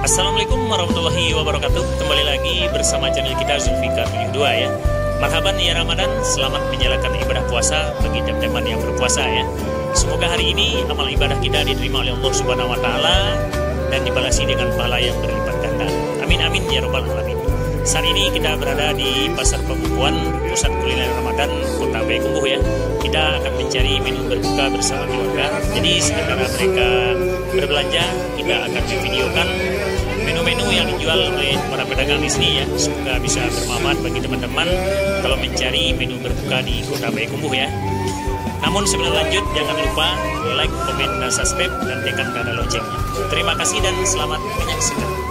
Assalamualaikum warahmatullahi wabarakatuh. Kembali lagi bersama channel kita Zulfikar 72 ya. Marhaban ya Ramadan, selamat menjalankan ibadah puasa bagi teman-teman yang berpuasa ya. Semoga hari ini amal ibadah kita diterima oleh Allah Subhanahu wa taala dan dibalasi dengan pahala yang berlipat ganda. Amin amin ya rabbal alamin. Saat ini kita berada di Pasar Pembukuan, pusat kuliner Ramadan Kota Payakumbuh ya. Kita akan mencari menu berbuka bersama keluarga. Jadi sementara mereka berbelanja, kita akan memvideokan menu-menu yang dijual oleh para pedagang di sini ya. Semoga bisa bermanfaat bagi teman-teman kalau mencari menu berbuka di Kota Payakumbuh ya. Namun sebelum lanjut, jangan lupa like, komen, dan subscribe, dan tekan tanda loncengnya. Terima kasih dan selamat menyaksikan.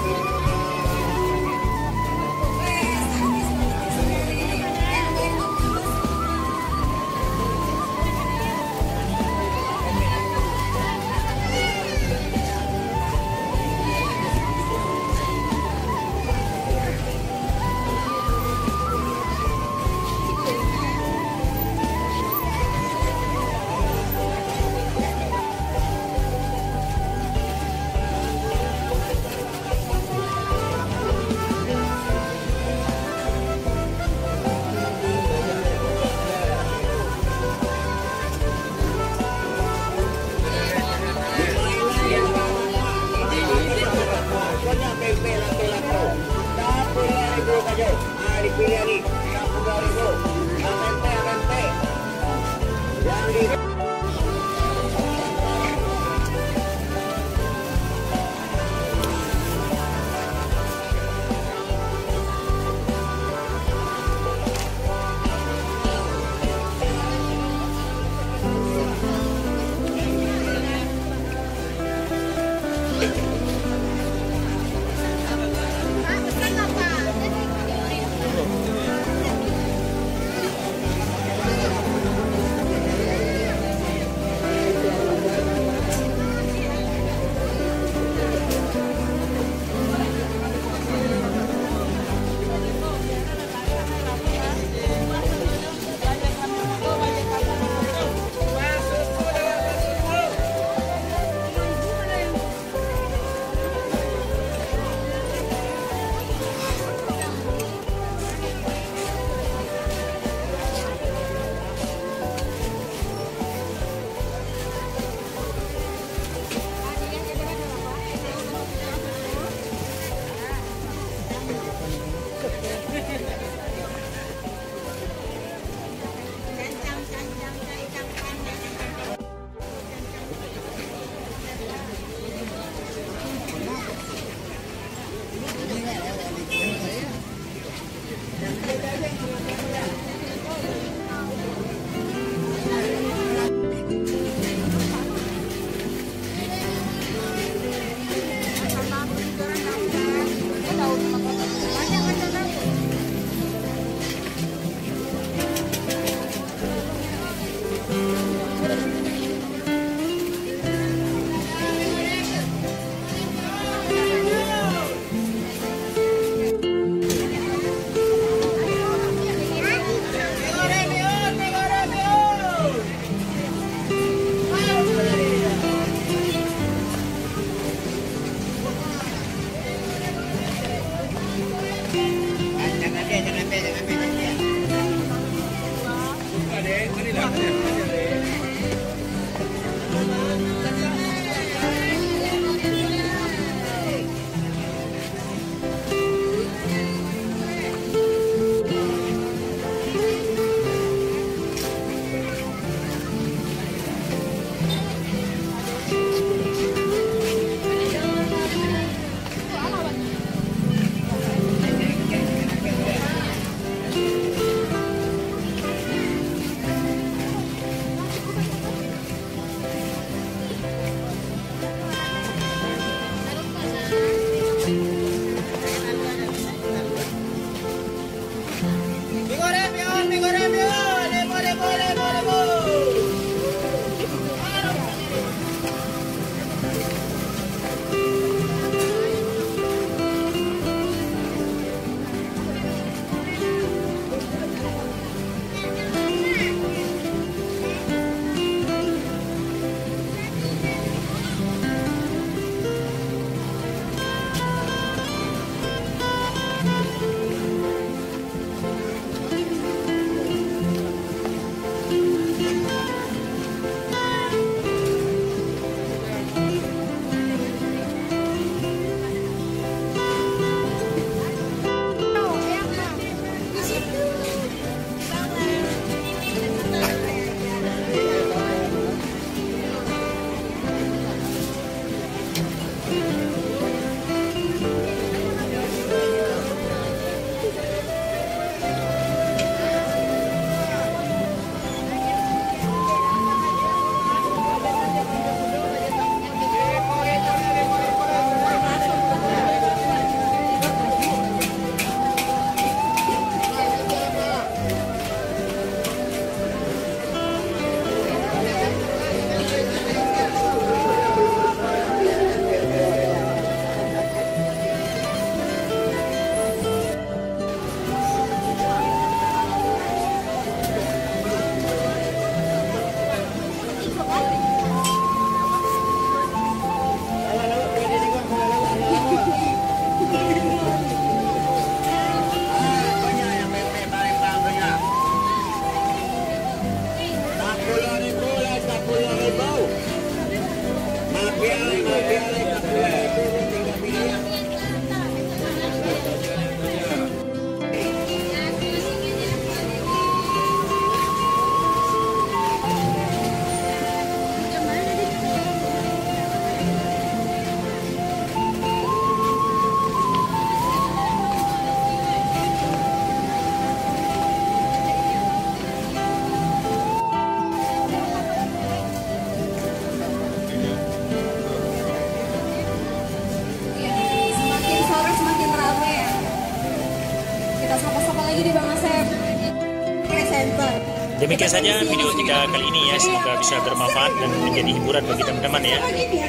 Demikian saja video kita kali ini ya, semoga bisa bermanfaat dan menjadi hiburan bagi teman-teman ya.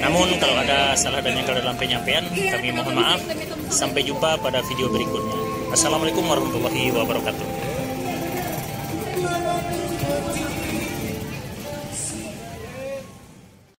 Namun kalau ada salah dan nyangkal dalam penyampaian, kami mohon maaf. Sampai jumpa pada video berikutnya. Assalamualaikum warahmatullahi wabarakatuh.